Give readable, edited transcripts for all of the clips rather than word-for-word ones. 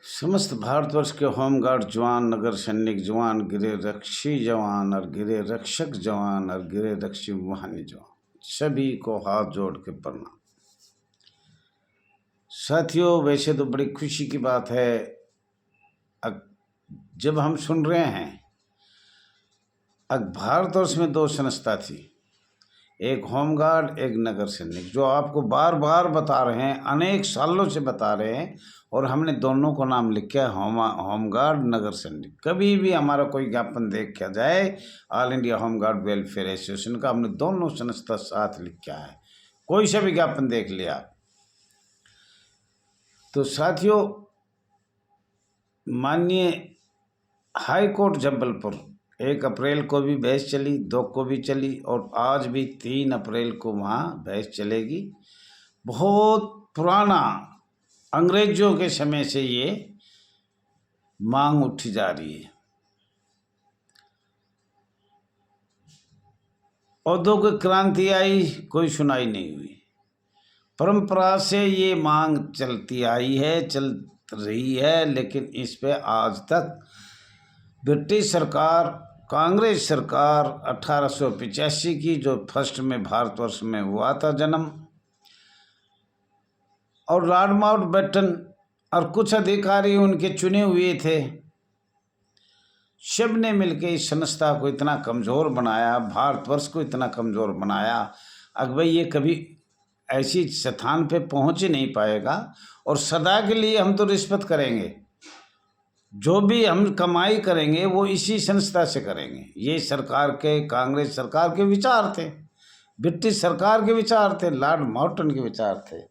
समस्त भारतवर्ष के होमगार्ड जवान, नगर सैनिक जवान, गृह रक्षी जवान और गृह रक्षक जवान और गृह रक्षी वाहिनी जवान सभी को हाथ जोड़ के प्रणाम। साथियों, वैसे तो बड़ी खुशी की बात है जब हम सुन रहे हैं भारतवर्ष में दो संस्था थी, एक होमगार्ड, एक नगर सैनिक, जो आपको बार बार बता रहे हैं, अनेक सालों से बता रहे हैं, और हमने दोनों को नाम लिखा है होमगार्ड, नगर सैनिक। कभी भी हमारा कोई ज्ञापन देखा जाए all India home guard welfare association का, हमने दोनों संस्था साथ लिखा है। कोई सा भी ज्ञापन देख लिया। तो साथियों, माननीय हाई कोर्ट जबलपुर 1 अप्रैल को भी बहस चली, 2 को भी चली, और आज भी 3 अप्रैल को वहाँ बहस चलेगी। बहुत पुराना, अंग्रेजों के समय से ये मांग उठी जा रही है। औद्योगिक क्रांति आई, कोई सुनाई नहीं हुई। परंपरा से ये मांग चलती आई है, चल रही है, लेकिन इस पे आज तक ब्रिटिश सरकार, कांग्रेस सरकार 1885 की, जो फर्स्ट में भारतवर्ष में हुआ था जन्म, और लॉर्ड माउंटबेटन और कुछ अधिकारी उनके चुने हुए थे, सब ने मिलकर इस संस्था को इतना कमज़ोर बनाया, भारतवर्ष को इतना कमज़ोर बनाया। अब भाई ये कभी ऐसी स्थान पे पहुंच ही नहीं पाएगा, और सदा के लिए हम तो रिश्वत करेंगे, जो भी हम कमाई करेंगे वो इसी संस्था से करेंगे। ये सरकार के, कांग्रेस सरकार के विचार थे, ब्रिटिश सरकार के विचार थे, लॉर्ड माउंटबेटन के विचार थे।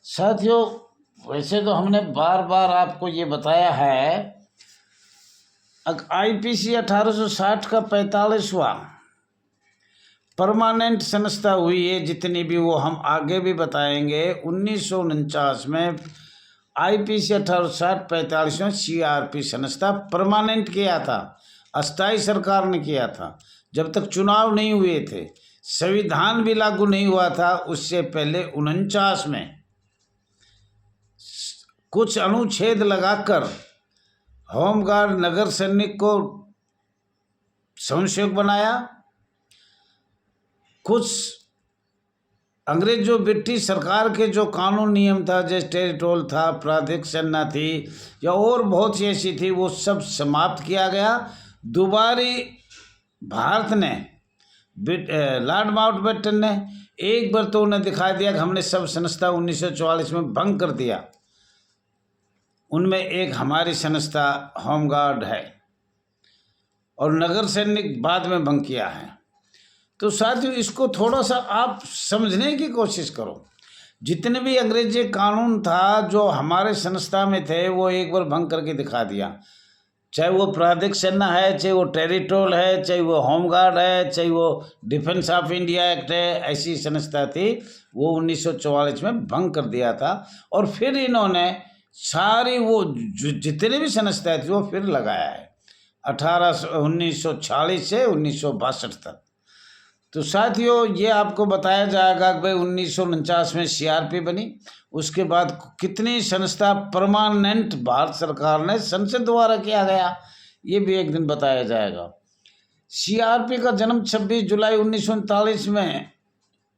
साथियों, वैसे तो हमने बार बार आपको ये बताया है, आईपीसी 1860 का 45वां परमानेंट संस्था हुई है, जितनी भी, वो हम आगे भी बताएंगे। 1949 में आईपीसी 1860 45वां सीआरपी संस्था परमानेंट किया था, अस्थायी सरकार ने किया था, जब तक चुनाव नहीं हुए थे, संविधान भी लागू नहीं हुआ था। उससे पहले 49 में कुछ अनुच्छेद लगाकर होमगार्ड, नगर सैनिक को स्वयंसेवक बनाया। कुछ अंग्रेजों, ब्रिटिश सरकार के जो कानून नियम था, जैसे टेरिटोरियल था, प्रादेशिक सेना थी, या और बहुत सी ऐसी थी, वो सब समाप्त किया गया। दोबारी भारत ने, लॉर्ड माउंटबेटन ने एक बार तो उन्हें दिखा दिया कि हमने सब संस्था 1944 में भंग कर दिया। उनमें एक हमारी संस्था होमगार्ड है, और नगर सैनिक बाद में भंग किया है। तो साथियों, इसको थोड़ा सा आप समझने की कोशिश करो। जितने भी अंग्रेजी कानून था जो हमारे संस्था में थे, वो एक बार भंग करके दिखा दिया। चाहे वो प्रादेशिक सेना है, चाहे वो टेरिटोरियल है, चाहे वो होमगार्ड है, चाहे वो डिफेंस ऑफ इंडिया एक्ट है, ऐसी संस्था थी, वो 1944 में भंग कर दिया था। और फिर इन्होंने सारी वो जितने भी संस्थाएं थी वो फिर लगाया है 1946 से 1962 तक। तो साथियों, ये आपको बताया जाएगा कि भाई 1949 में सीआरपी बनी, उसके बाद कितनी संस्था परमानेंट भारत सरकार ने संसद द्वारा किया गया, ये भी एक दिन बताया जाएगा। सीआरपी का जन्म 26 जुलाई 1939 में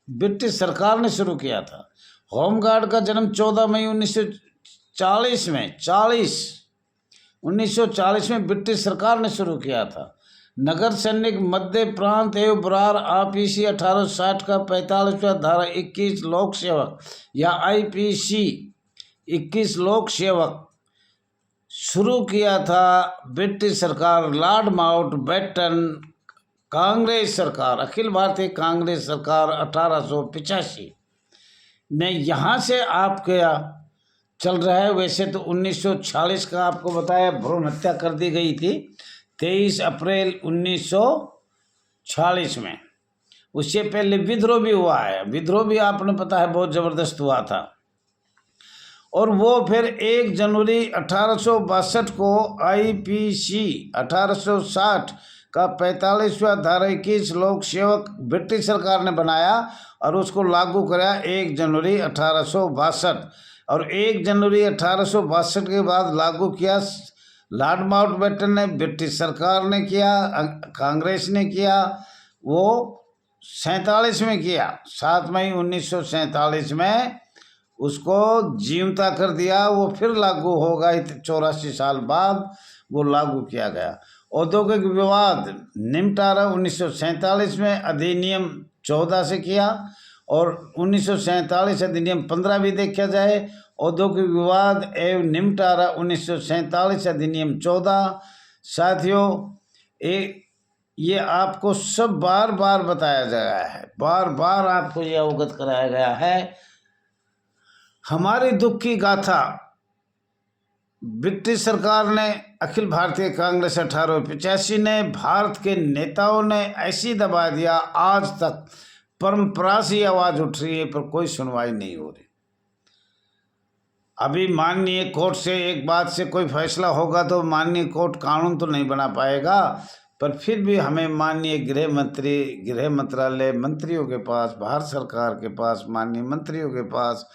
ब्रिटिश सरकार ने शुरू किया था। होमगार्ड का जन्म 14 मई 1940 में ब्रिटिश सरकार ने शुरू किया था। नगर सैनिक मध्य प्रांत एवं बरार आईपीसी 1860 का 45वां धारा 21 लोक सेवक, या आईपीसी 21 लोक सेवक शुरू किया था ब्रिटिश सरकार, लॉर्ड माउंटबेटन, कांग्रेस सरकार, अखिल भारतीय कांग्रेस सरकार 1885 ने। यहाँ से आपके चल रहा है। वैसे तो 1946 का आपको बताया भ्रूण हत्या कर दी गई थी 23 अप्रैल 1946 में। उससे पहले विद्रोह भी हुआ है, विद्रोह भी आपने पता है बहुत ज़बरदस्त हुआ था। और वो फिर 1 जनवरी 1862 को आईपीसी 1860 का 45वां धारा 21 लोक सेवक ब्रिटिश सरकार ने बनाया और उसको लागू कराया 1 जनवरी 1862। और 1 जनवरी 1862 के बाद लागू किया। लॉर्ड माउंटबेटन ने, ब्रिटिश सरकार ने किया, कांग्रेस ने किया, वो 47 में किया। 7 मई 1947 में उसको जीवता कर दिया। वो फिर लागू होगा 84 साल बाद वो लागू किया गया। औद्योगिक विवाद निपटारा 1947 में अधिनियम 14 से किया और 1947 अधिनियम 15 भी देखा जाए। औद्योगिक विवाद एवं निपटारा 1947 अधिनियम 14। साथियों, ये आपको सब बार बार बताया गया है, बार बार आपको ये अवगत कराया गया है। हमारी दुख की गाथा ब्रिटिश सरकार ने, अखिल भारतीय कांग्रेस 1885 ने, भारत के नेताओं ने ऐसी दबा दिया, आज तक परंपरा से आवाज उठ रही है पर कोई सुनवाई नहीं हो रही। अभी माननीय कोर्ट से एक बात से कोई फैसला होगा तो माननीय कोर्ट कानून तो नहीं बना पाएगा, पर फिर भी हमें माननीय गृह मंत्रालय, मंत्रियों के पास, भारत सरकार के पास, माननीय मंत्रियों के पास,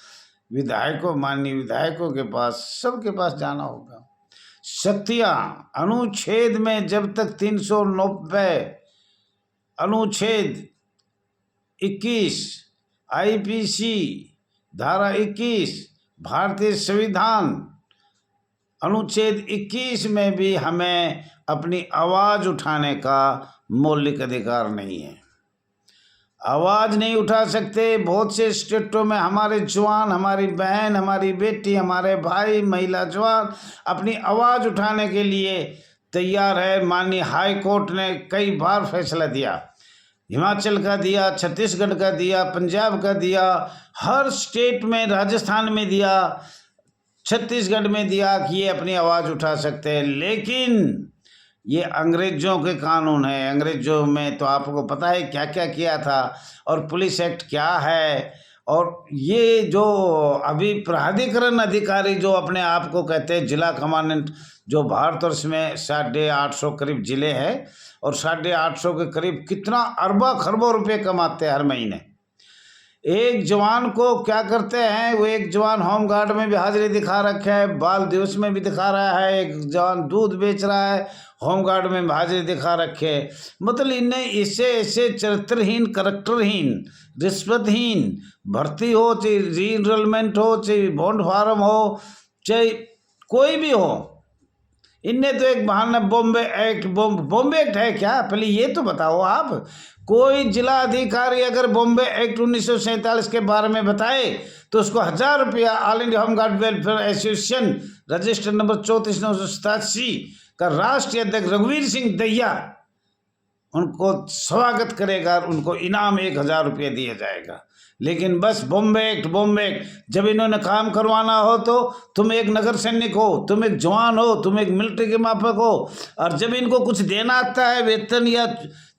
माननीय विधायकों के पास, सबके पास जाना होगा। शक्तियां अनुच्छेद में जब तक 390 अनुच्छेद 21 IPC धारा 21 भारतीय संविधान अनुच्छेद 21 में भी हमें अपनी आवाज उठाने का मौलिक अधिकार नहीं है। आवाज नहीं उठा सकते। बहुत से स्टेटों में हमारे जवान, हमारी बहन, हमारी बेटी, हमारे भाई, महिला जवान अपनी आवाज उठाने के लिए तैयार है। माननीय हाई कोर्ट ने कई बार फैसला दिया, हिमाचल का दिया, छत्तीसगढ़ का दिया, पंजाब का दिया, हर स्टेट में, राजस्थान में दिया, छत्तीसगढ़ में दिया कि ये अपनी आवाज़ उठा सकते हैं। लेकिन ये अंग्रेजों के कानून है। अंग्रेजों में तो आपको पता है क्या क्या किया था, और पुलिस एक्ट क्या है। और ये जो अभी प्राधिकरण अधिकारी जो अपने आप को कहते हैं जिला कमांडेंट, जो भारतवर्ष में 850 करीब जिले हैं और 850 के करीब कितना अरबा खरबों रुपए कमाते हैं हर महीने। एक जवान को क्या करते हैं, वो एक जवान होमगार्ड में भी हाजिरी दिखा रखा है, बाल दिवस में भी दिखा रहा है, एक जवान दूध बेच रहा है, होमगार्ड में भी हाजिरी दिखा रखे। मतलब इन्हें ऐसे चरित्रहीन, करैक्टरहीन, रिश्वतहीन भर्ती हो, चाहे री इनरोलमेंट हो, चाहे बॉन्ड फार्म हो, चाहे कोई भी हो, इनने तो एक बहाना बॉम्बे एक्ट है क्या? पहले ये तो बताओ आप। कोई जिला अधिकारी अगर बॉम्बे एक्ट 1947 के बारे में बताए तो उसको 1000 रुपया all India home guard welfare association register number 34/987 का राष्ट्रीय अध्यक्ष रघुवीर सिंह दहिया उनको स्वागत करेगा और उनको इनाम 1000 रुपये दिया जाएगा। लेकिन बस बॉम्बे एक्ट जब इन्होंने काम करवाना हो तो तुम एक नगर सैनिक हो, तुम एक जवान हो, तुम एक मिलिट्री के माफक हो, और जब इनको कुछ देना आता है, वेतन या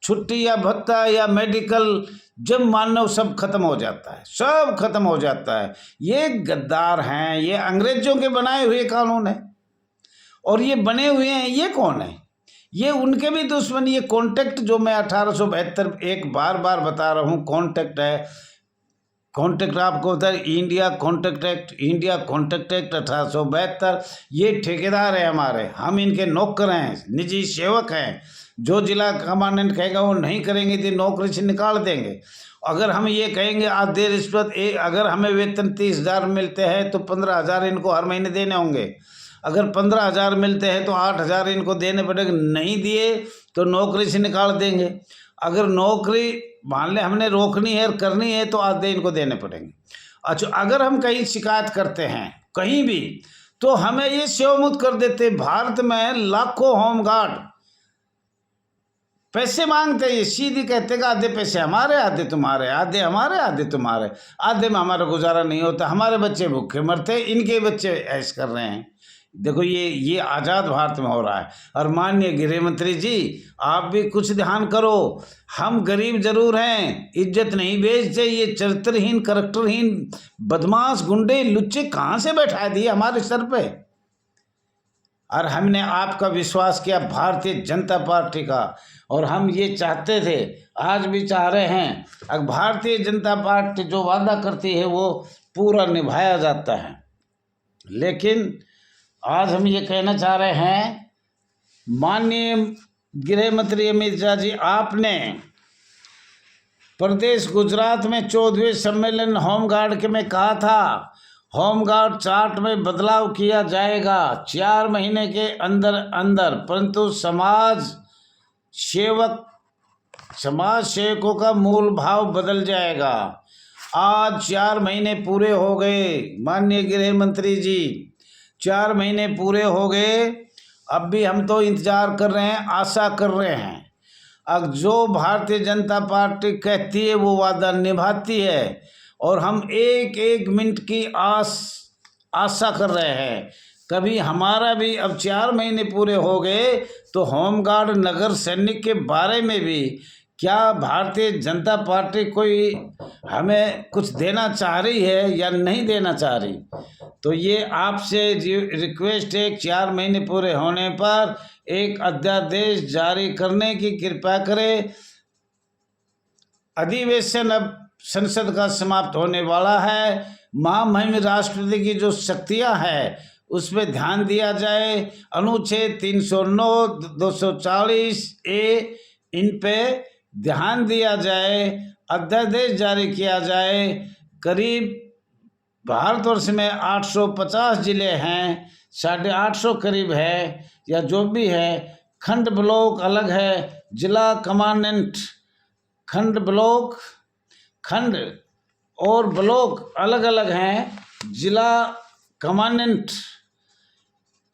छुट्टी या भत्ता या मेडिकल, जब मानव सब खत्म हो जाता है, सब खत्म हो जाता है। ये गद्दार हैं, ये अंग्रेजों के बनाए हुए कानून है। और ये बने हुए हैं, ये कौन है? ये उनके भी दुश्मन। ये कॉन्ट्रैक्ट जो मैं 1872 एक बार बता रहा हूँ, कॉन्ट्रैक्ट है। कॉन्ट्रैक्ट आपको होता है इंडिया कॉन्ट्रैक्ट एक्ट 1872। ये ठेकेदार है हमारे, हम इनके नौकर हैं, निजी सेवक हैं। जो जिला कमांडेंट कहेगा वो नहीं करेंगे तो नौकरी से निकाल देंगे। अगर हम ये कहेंगे आधे रिश्वत, अगर हमें वेतन 30,000 मिलते हैं तो 15,000 इनको हर महीने देने होंगे। अगर 15,000 मिलते हैं तो 8,000 इनको देने पड़ेंगे। नहीं दिए तो नौकरी से निकाल देंगे। अगर नौकरी मान ले हमने रोकनी है और करनी है तो आधे इनको देने पड़ेंगे। अच्छा, अगर हम कहीं शिकायत करते हैं कहीं भी तो हमें ये सेवमुक्त कर देते। भारत में लाखों होमगार्ड पैसे मांगते हैं, ये सीधी कहते हैं आधे पैसे हमारे, आधे तुम्हारे, आधे हमारे, आधे तुम्हारे। आधे में हमारा गुजारा नहीं होता, हमारे बच्चे भूखे मरते, इनके बच्चे ऐश कर रहे हैं। देखो ये आज़ाद भारत में हो रहा है। और माननीय गृह मंत्री जी, आप भी कुछ ध्यान करो। हम गरीब जरूर हैं, इज्जत नहीं बेचते। ये चरित्रहीन, करैक्टरहीन बदमाश, गुंडे, लुच्चे कहाँ से बैठा दिए हमारे सर पे? और हमने आपका विश्वास किया, भारतीय जनता पार्टी का, और हम ये चाहते थे, आज भी चाह रहे हैं। अब भारतीय जनता पार्टी जो वादा करती है वो पूरा निभाया जाता है। लेकिन आज हम ये कहना चाह रहे हैं, माननीय गृह मंत्री अमित शाह जी, आपने प्रदेश गुजरात में 14वें सम्मेलन होमगार्ड के में कहा था, होमगार्ड चार्ट में बदलाव किया जाएगा 4 महीने के अंदर अंदर, परंतु समाज सेवकों का मूल भाव बदल जाएगा। आज 4 महीने पूरे हो गए माननीय गृह मंत्री जी, 4 महीने पूरे हो गए। अब भी हम तो इंतजार कर रहे हैं, आशा कर रहे हैं। अब जो भारतीय जनता पार्टी कहती है वो वादा निभाती है, और हम एक एक मिनट की आशा कर रहे हैं। कभी हमारा भी अब 4 महीने पूरे हो गए तो होमगार्ड नगर सैनिक के बारे में भी क्या भारतीय जनता पार्टी कोई हमें कुछ देना चाह रही है या नहीं देना चाह रही। तो ये आपसे रिक्वेस्ट है, 4 महीने पूरे होने पर एक अध्यादेश जारी करने की कृपा करें। अधिवेशन अब संसद का समाप्त होने वाला है। महामहिम राष्ट्रपति की जो शक्तियां हैं उस पर ध्यान दिया जाए। अनुच्छेद 309, 240 ए, इन पे ध्यान दिया जाए, अध्यादेश जारी किया जाए। करीब भारतवर्ष में 850 जिले हैं, 850 करीब है या जो भी है। खंड ब्लॉक अलग है, जिला कमांडेंट, खंड और ब्लॉक अलग अलग हैं। जिला कमांडेंट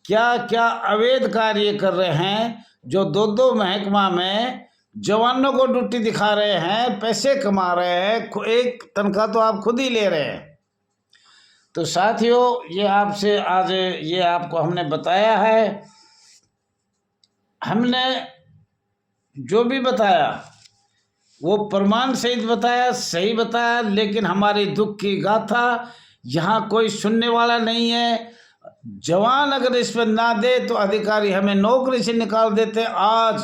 क्या क्या अवैध कार्य कर रहे हैं, जो 2 महकमा में जवानों को ड्यूटी दिखा रहे हैं, पैसे कमा रहे हैं, एक तनख्वाह तो आप खुद ही ले रहे हैं। तो साथियों, ये आपसे आज ये आपको हमने बताया है। हमने जो भी बताया वो प्रमाण सहित बताया, सही बताया, लेकिन हमारी दुख की गाथा यहाँ कोई सुनने वाला नहीं है। जवान अगर रिश्वत ना दे तो अधिकारी हमें नौकरी से निकाल देते। आज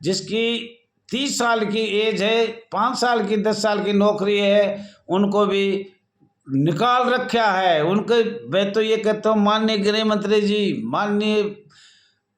जिसकी 30 साल की एज है, 5 साल की 10 साल की नौकरी है, उनको भी निकाल रखा है। उनके मैं तो ये कहता हूँ, माननीय गृह मंत्री जी, माननीय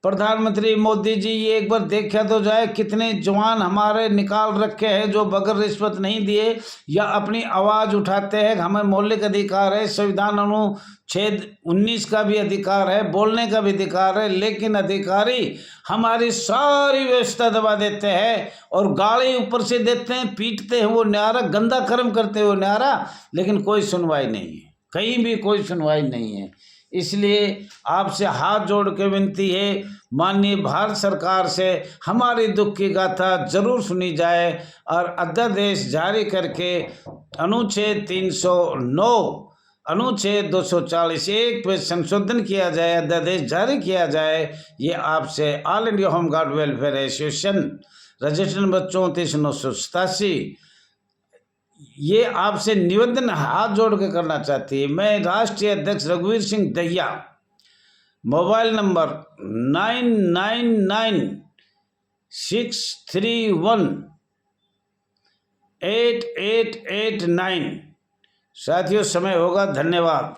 प्रधानमंत्री मोदी जी, ये एक बार देखा तो जाए कितने जवान हमारे निकाल रखे हैं जो बगैर रिश्वत नहीं दिए या अपनी आवाज़ उठाते हैं। हमें मौलिक अधिकार है, संविधान अनुच्छेद 19 का भी अधिकार है, बोलने का भी अधिकार है, लेकिन अधिकारी हमारी सारी व्यवस्था दबा देते हैं और गाली ऊपर से देते हैं, पीटते हैं वो न्यारा, गंदा कर्म करते हैं वो न्यारा, लेकिन कोई सुनवाई नहीं है, कहीं भी कोई सुनवाई नहीं है। इसलिए आपसे हाथ जोड़ के विनती है, माननीय भारत सरकार से हमारी दुख की गाथा जरूर सुनी जाए और अध्यादेश जारी करके अनुच्छेद 309, अनुच्छेद 241 पे संशोधन किया जाए, अध्यादेश जारी किया जाए। ये आपसे all India home guard welfare association registration number 34,987 ये आपसे निवेदन हाथ जोड़ के करना चाहती है। मैं राष्ट्रीय अध्यक्ष रघुवीर सिंह दहिया, मोबाइल नंबर 9996318889। साथियों, समय होगा। धन्यवाद।